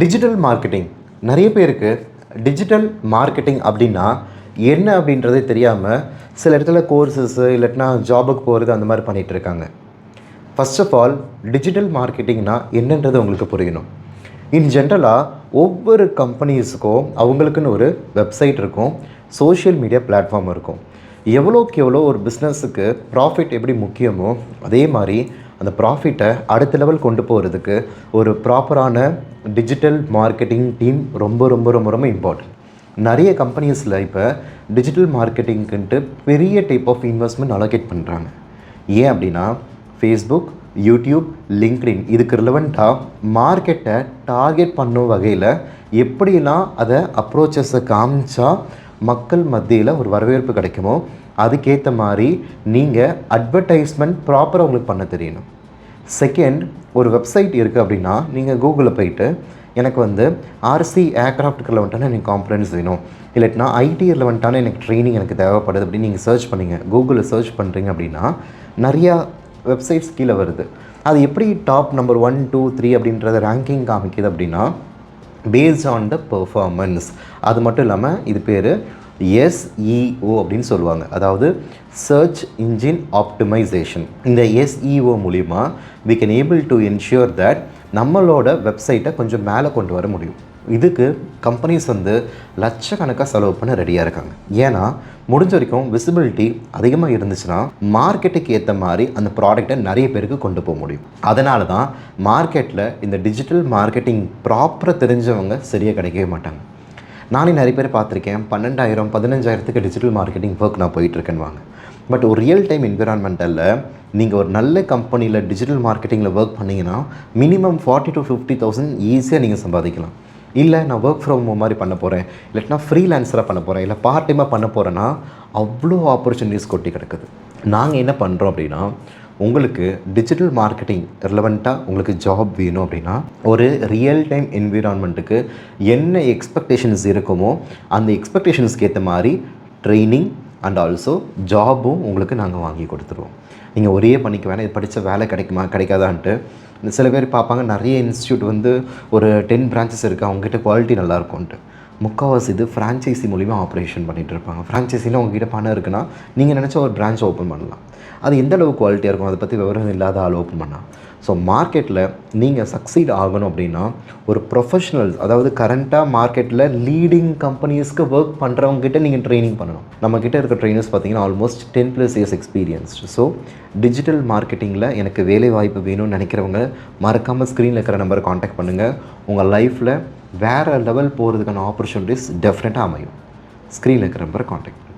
Digital marketing நிறைய பேருக்கு digital marketing அப்படின்னா என்ன அப்படின்றதே தெரியாமல் சில இடத்துல கோர்சஸ்ஸு இல்லாட்டினா ஜாபுக்கு போகிறது அந்த மாதிரி பண்ணிகிட்டு இருக்காங்க. ஃபர்ஸ்ட் ஆஃப் ஆல் டிஜிட்டல் மார்க்கெட்டிங்னா என்னன்றது உங்களுக்கு புரியணும். இன் ஜென்ரலாக ஒவ்வொரு கம்பெனிஸுக்கும் அவங்களுக்குன்னு ஒரு வெப்சைட் இருக்கும், சோஷியல் மீடியா பிளாட்ஃபார்ம் இருக்கும். எவ்வளோக்கு எவ்வளோ ஒரு பிஸ்னஸுக்கு ப்ராஃபிட் எப்படி முக்கியமோ அதே மாதிரி அந்த ப்ராஃபிட்டை அடுத்த லெவல் கொண்டு போகிறதுக்கு ஒரு ப்ராப்பரான டிஜிட்டல் மார்க்கெட்டிங் டீம் ரொம்ப ரொம்ப ரொம்ப ரொம்ப இம்பார்ட்டன்ட். நிறைய கம்பெனிஸில் இப்போ டிஜிட்டல் மார்க்கெட்டிங்க்குன்ட்டு பெரிய டைப் ஆஃப் இன்வெஸ்ட்மெண்ட் அலோகேட் பண்ணுறாங்க. ஏன் அப்படின்னா ஃபேஸ்புக், யூடியூப், லிங்க்டின் இதுக்கு ரிலவெண்ட்டாக மார்க்கெட்டை டார்கெட் பண்ணும் வகையில் எப்படிலாம் அதை அப்ரோச்சஸை காமிச்சா மக்கள் மத்தியில் ஒரு வரவேற்பு கிடைக்குமோ அதுக்கேற்ற மாதிரி நீங்கள் அட்வர்டைஸ்மெண்ட் ப்ராப்பராக உங்களுக்கு பண்ண தெரியணும். செகண்ட், ஒரு வெப்சைட் இருக்குது அப்படின்னா நீங்கள் கூகுளில் போயிட்டு எனக்கு ஆர்சி ஏர்க்ராஃப்ட் ரிலவெண்ட்டான எனக்கு காம்பனன்ஸ் வேணும், இல்லாட்டினா ஐடி ரிலவெண்ட்டான எனக்கு ட்ரைனிங் எனக்கு தேவைப்படுது அப்படின்னு நீங்கள் சர்ச் பண்ணிங்க. கூகுளில் சர்ச் பண்ணுறீங்க அப்படின்னா நிறையா வெப்சைட்ஸ் கீழே வருது. அது எப்படி டாப் நம்பர் 1, 2, 3 அப்படின்றத ரேங்கிங் காமிக்குது அப்படின்னா பேஸ்ட் ஆன் த பெர்ஃபார்மன்ஸ். அது மட்டும் இல்லாமல் இது பேர் SEO அப்படின்னு சொல்லுவாங்க, அதாவது சர்ச் இன்ஜின் ஆப்டிமைசேஷன். இந்த SEO மூலிமா we can able to ensure that நம்மளோட வெப்சைட்டை கொஞ்சம் மேலே கொண்டு வர முடியும். இதுக்கு கம்பெனிஸ் லட்சக்கணக்காக செலவு பண்ண ரெடியாக இருக்காங்க. ஏன்னா முடிஞ்ச வரைக்கும் விசிபிலிட்டி அதிகமாக இருந்துச்சுன்னா மார்க்கெட்டுக்கு ஏற்ற மாதிரி அந்த ப்ராடக்டை நிறைய பேருக்கு கொண்டு போக முடியும். அதனால தான் மார்க்கெட்டில் இந்த டிஜிட்டல் மார்க்கெட்டிங் ப்ராப்பராக தெரிஞ்சவங்க சரியாக கிடைக்கவே மாட்டாங்க. நானே நிறைய பேர் பார்த்துருக்கேன், 12,000 15,000க்கு டிஜிட்டல் மார்க்கெட்டிங் ஒர்க் நான் போயிட்டுருக்கேன்னு வாங்க. பட் ஒரு ரியல் டைம் என்விரான்மெண்ட்டில் நீங்கள் ஒரு நல்ல கம்பெனியில் டிஜிட்டல் மார்க்கெட்டிங்கில் ஒர்க் பண்ணிங்கன்னா மினிமம் 40,000 to 50,000 ஈஸியாக நீங்கள் சம்பாதிக்கலாம். இல்லை நான் ஒர்க் ஃப்ரம் ஹோம் மாதிரி பண்ண போகிறேன், இல்லைனா ஃப்ரீலான்ஸராக பண்ண போகிறேன், இல்லை பார்ட் டைமாக பண்ண போகிறேன்னா அவ்வளோ ஆப்பர்ச்சுனிட்டிஸ் கொட்டி கிடக்குது. நாங்கள் என்ன பண்ணுறோம் அப்படின்னா உங்களுக்கு டிஜிட்டல் மார்க்கெட்டிங் ரிலவெண்ட்டாக உங்களுக்கு ஜாப் வேணும் அப்படின்னா ஒரு ரியல் டைம் என்விரான்மெண்ட்டுக்கு என்ன எக்ஸ்பெக்டேஷன்ஸ் இருக்குமோ அந்த எக்ஸ்பெக்டேஷன்ஸ்க்கு ஏற்ற மாதிரி ட்ரைனிங் அண்ட் ஆல்சோ ஜாபும் உங்களுக்கு நாங்கள் வாங்கி கொடுத்துருவோம். நீங்கள் ஒரே பண்ணிக்க வேணாம், இது படித்த வேலை கிடைக்குமா கிடைக்காதான்ட்டு சில பேர் பார்ப்பாங்க. நிறைய இன்ஸ்டியூட் ஒரு 10 பிரான்ச்சஸ் இருக்குது, அவங்ககிட்ட குவாலிட்டி நல்லாயிருக்கும்ன்ட்டு. முக்கால்வாசி இது ஃப்ரான்ச்சைசி மூலிமா ஆப்ரேஷன் பண்ணிகிட்டு இருப்பாங்க. ஃப்ரான்ச்சைஸியில் உங்ககிட்ட பணம் இருக்குன்னா நீங்கள் நினச்சா ஒரு பிரான்ச் ஓப்பன் பண்ணலாம். அது எந்த அளவுக்கு குவாலிட்டியாக இருக்கும் அதை பற்றி விவரம் இல்லாத ஆள் ஓப்பன் பண்ணலாம். ஸோ மார்க்கெட்டில் நீங்கள் சக்சீட் ஆகணும் அப்படின்னா ஒரு ப்ரொஃபஷனல்ஸ், அதாவது கரண்ட்டாக மார்க்கெட்டில் லீடிங் கம்பெனிஸ்க்கு ஒர்க் பண்ணுறவங்ககிட்ட நீங்கள் ட்ரைனிங் பண்ணணும். நம்மக்கிட்ட இருக்க ட்ரைனர்ஸ் பார்த்தீங்கன்னா almost 10+ years experienced. So digital மார்க்கெட்டிங்கில் எனக்கு வேலை வாய்ப்பு வேணும்னு நினைக்கிறவங்க மறக்காமல் ஸ்க்ரீனில் இருக்கிற நம்பரை காண்டாக்ட் பண்ணுங்கள். உங்கள் லைஃப்பில் வேறு லெவல் போகிறதுக்கான ஆப்பர்ச்சுனிட்டிஸ் டெஃபினட்டாக அமையும். ஸ்க்ரீனில் இருக்கிற நம்பரை காண்டாக்ட் பண்ணுங்கள்.